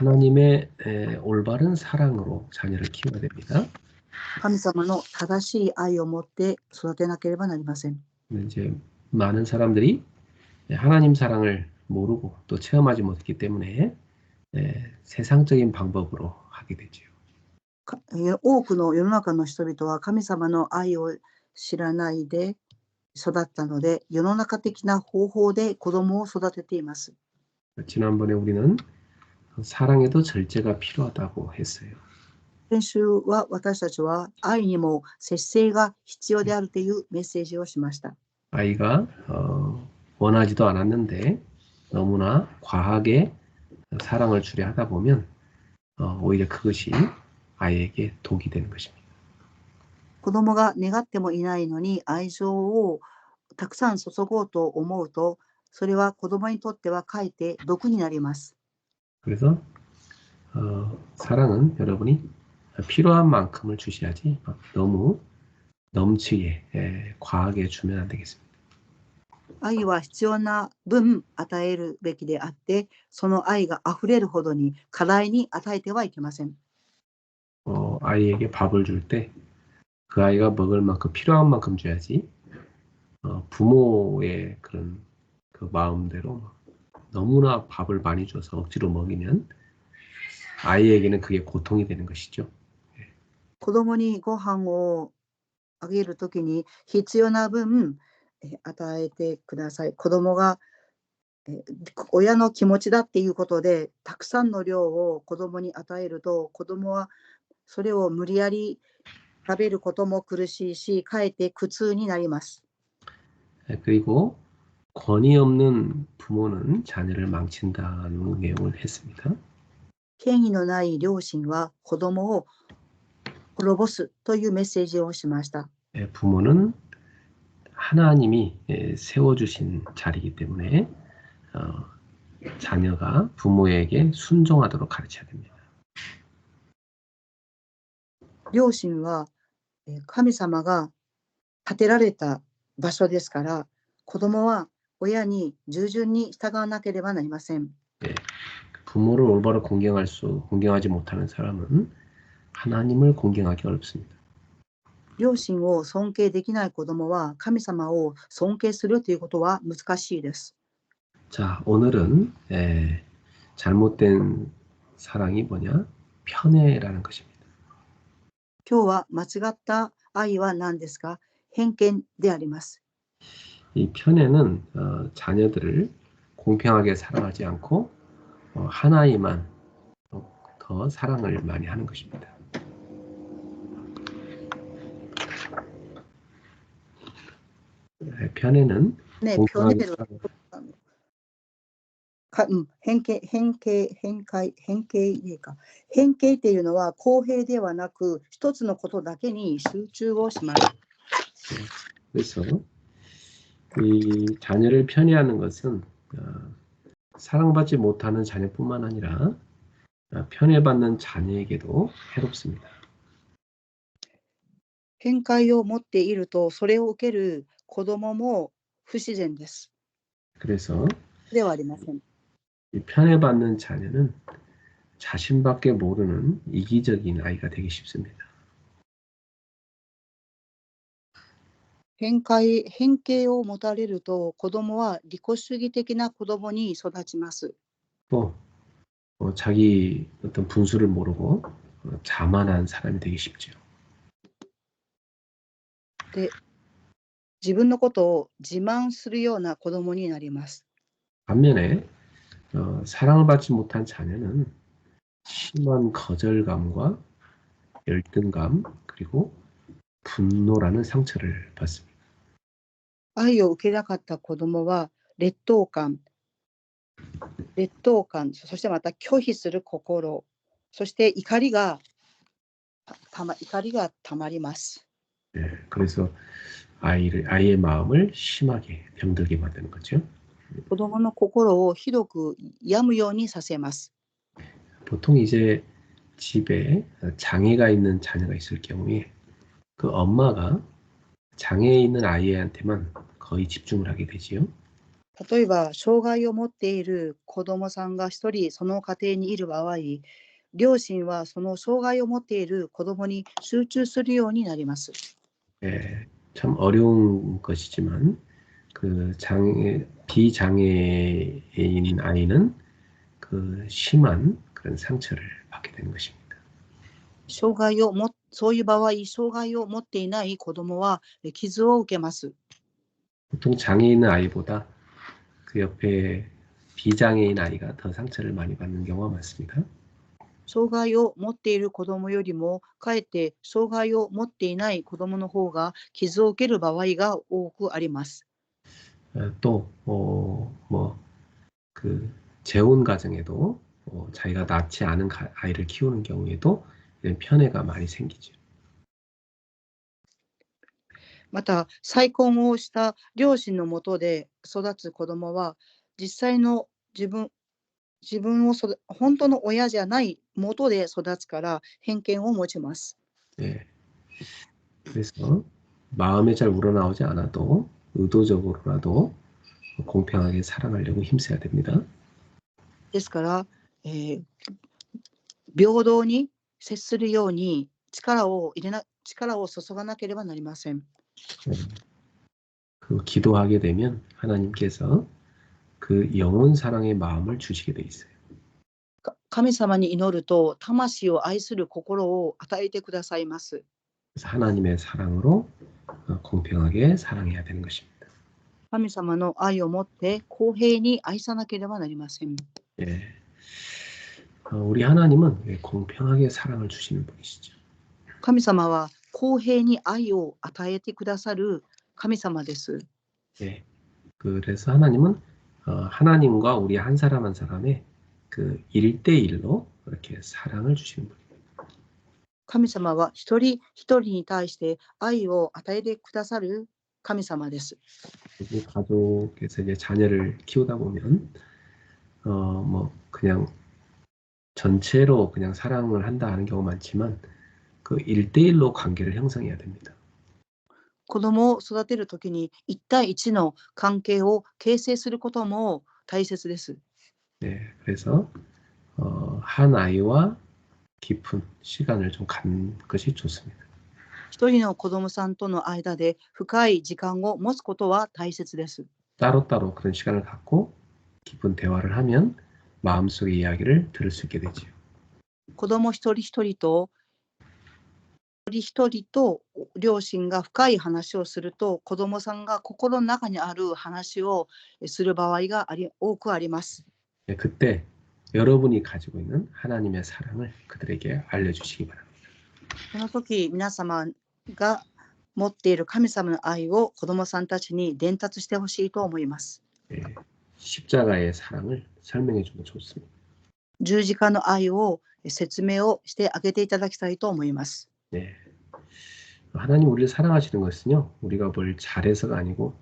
하나님의 올바른 사랑으로 자녀를 키워야 됩니다. 神様の正しい愛を持って育てなければなりません。 이제 많은 사람들이 하나님 사랑을 모르고 또 체험하지 못했기 때문에 세상적인 방법으로 하게 되죠. 多くの世の中の人々は神様の愛を知らないで育ったので、世の中的な方法で子供を育てています。 지난번에 우리는 사랑에도 절제가 필요하다고 했어요. 先週は私たちは愛にも節制が必要であるというメッセージをしました。 아이가 원하지도 않았는데 너무나 과하게 사랑을 주려 하다 보면 오히려 그것이 아이에게 독이 되는 것입니다. 子供が願ってもいないのに愛情をたくさん注ごうと思うと、それは子供にとってはかえって毒になります。 그래서 사랑은 여러분이 필요한 만큼을 주셔야지 너무 넘치게 과하게 주면 안 되겠습니다. 愛は必要な分与えるべきであって、その愛があふれるほどに過大に与えてはいけません。 아이에게 밥을 줄 때 그 아이가 먹을 만큼 필요한 만큼 줘야지 부모의 그런 그 마음대로 너무나 밥을 많이 줘서 억지로 먹이면 아이에게는 그게 고통이 되는 것이죠. 子供にご飯をあげるときに必要な分与えてください。子供が親の気持ちだっていうことでたくさんの量を子供に与えると、子供はそれを無理やり食べることも苦しいし、かえって苦痛になります。 그리고 권위 없는 부모는 자녀를 망친다는 내용을 했습니다. 権威のない両親は子供を滅ぼすというメッセージをしました。 부모는 하나님이 세워주신 자리이기 때문에 자녀가 부모에게 순종하도록 가르쳐야 됩니다. 両親は神様が建てられた場所ですから、子供は親に従順に従わなければなりません。 부모를 올바로 공경하지 못하는 사람은 하나님을 공경하기 어렵습니다. 両親を尊敬できない子供は神様を尊敬するということは難しいです。 자, 오늘은 잘못된 사랑이 뭐냐? 편애라는 것입니다. 今日は間違った愛は何ですか？偏見であります。 이 편애는 자녀들을 공평하게 사랑하지 않고 하나님만 더 사랑을 많이 하는 것입니다. 편애는 ね、 공평하게 偏見っていうのは公平ではなく一つのことだけに集中をします。 그래서 이 자녀를 편애하는 것은 사랑받지 못하는 자녀뿐만 아니라 편애받는 자녀에게도 해롭습니다. 偏見を持っているとそれを受ける子供も不自然です。 그래서 ではありません。 이 편애받는 자녀는 자신밖에 모르는 이기적인 아이가 되기 쉽습니다. 偏見を持たれると子供は利己主義的な子供に育ちます。 또 자기 어떤 분수를 모르고 자만한 사람이 되기 쉽죠. で、自分のことを自慢するような子供になります。 반면에 사랑을 받지 못한 자녀는 심한 거절감과 열등감 그리고 분노라는 상처를 받습니다. 愛を受けなかった子供は劣等感、そしてまた拒否する心、そして怒りがたまります。 그래서 아이의 마음을 심하게 병들게 만드는 거죠. 子供の心をひどく病むようにさせます。 보통 이제 집에 장애가 있는 자녀가 있을 경우에 그 엄마가 장애 있는 아이한테만 거의 집중을 하게 되지요. 例えば、障害を持っている子供さんが一人その家庭にいる場合、両親はその障害を持っている子供に集中するようになります。 참 어려운 것이지만 비장애인 아이는 그 심한 그런 상처를 받게 되는 것입니다. そういう場合、障害を持っていない子供は傷を受けます。 보통 장애 있는 아이보다 그 옆에 비장애인 아이가 더 상처를 많이 받는 경우가 많습니다. 障害を持っている子供よりも、かえって障害を持っていない子供の方が傷を受ける場合が多くあります。 또 그 재혼 가정에도 자기가 낳지 않은 아이를 키우는 경우에도 이런 편애가 많이 생기죠. また、再婚をした両親のもとで育つ子供は、実際の自分を本当の親じゃない元で育つから偏見を持ちます。 네. 그래서 마음에 잘 우러나오지 않아도 의도적으로라도 공평하게 사랑하려고 힘써야 됩니다. ですから、平等に接するように力を注がなければなりません。 그 기도하게 되면 하나님께서 그 영혼 사랑의 마음을 주시게 돼 있어요. 神様に祈ると魂を愛する心を与えてくださいます。 그래서 하나님의 사랑으로 공평하게 사랑해야 되는 것입니다. 神様の愛を持って公平に愛さなければなりません。 예. 우리 하나님은 공평하게 사랑을 주시는 분이시죠. 神様は公平に愛を与えてくださる神様です。 예. 그래서 하나님은 하나님과 우리 한 사람 한 사람의 그 1대1로 이렇게 사랑을 주시는 분입니다. 神様は一人一人に対して愛を与えてくださる神様です。 우리 가족에서 이제 자녀를 키우다 보면 뭐 그냥 전체로 그냥 사랑을 한다 하는 경우 많지만 그 1대1로 관계를 형성해야 됩니다. 子供を育てるときに一対一の関係を形成することも大切です。 네, 그래서 한 아이와 깊은 시간을 좀 갖는 것이 좋습니다. 一人の子供さんとの間で深い時間を持つことは大切です。 따로따로 그런 시간을 갖고 깊은 대화를 하면 마음속의 이야기를 들을 수 있게 되지요. 子供一人一人と両親が深い話をすると、子供さんが心の中にある話をする場合が多くあります。 네, 그때 여러분이 가지고 있는 하나님의 사랑을 그들에게 알려주시기 바랍니다. この時、皆様が持っている神様の愛を子供さんたちに伝達してほしいと思います。 네, 십자가의 사랑을 설명해 주면 좋습니다. 十字架の愛を説明をしてあげていただきたいと思います。 네. 하나님 우리를 사랑하시는 것은요, 우리가 뭘 잘해서가 아니고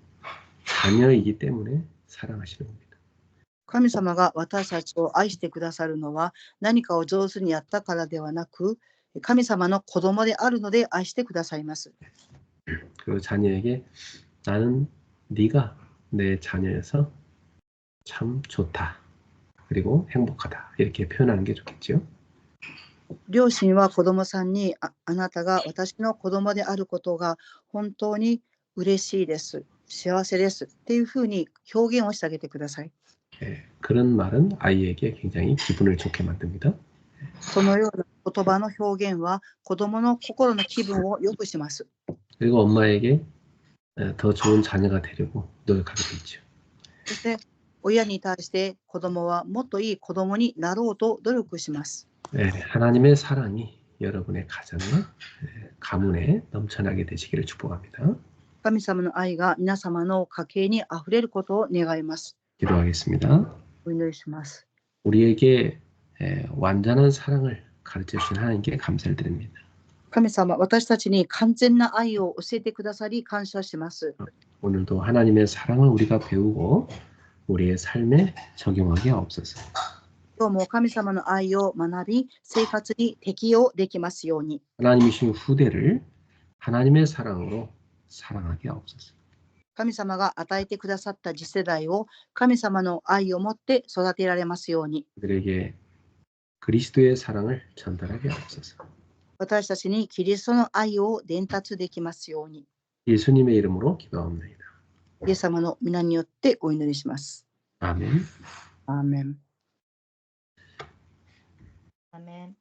자녀이기 때문에 사랑하시는 겁니다. 神様が私たちを愛してくださるのは何かを上手にやったからではなく、神様の子供であるので愛してくださいます。 그 자녀에게 나는 네가 내 자녀여서 참 좋다. 그리고 행복하다. 이렇게 표현하는 게 좋겠죠. 両親は子供さんに あなたが私の子供であることが本当に嬉しいです、幸せですっていうふうに表現をしてあげてください。 그런 말은 아이에게 굉장히 기분을 좋게 만듭니다. そのような言葉の表現は子供の心の気分を良くします。 그리고 엄마에게 더 좋은 자녀가 되려고 노력하게 되죠. そして親に対して子供はもっといい子供になろうと努力します。 하나님의 사랑이 여러분의 가정에 가문에 넘쳐나게 되시기를 축복합니다. 神様の愛が皆様の家計にあふれることを願います。 기도하겠습니다. お祈りします。 우리에게 완전한 사랑을 가르쳐 주신 하나님께 감사를 드립니다. 神様、私たちに完全な愛を教えてくださり感謝します。 오늘도 하나님의 사랑을 우리가 배우고 우리의 삶에 적용하게 하옵소서. 今日も神様の愛を学び、生活に適用できますように。 하나님이신 후대를 하나님의 사랑으로 사랑하게 하옵소서. 神様が与えてくださった次世代を神様の愛を持って育てられますように、 그들에게 그리스도의 사랑을 전달하게 하옵소서. 私たちにキリストの愛を伝達できますように、 예수님의 이름으로 기도합니다. イエス様の皆によってお祈りします。 아멘. アーメン。アーメン。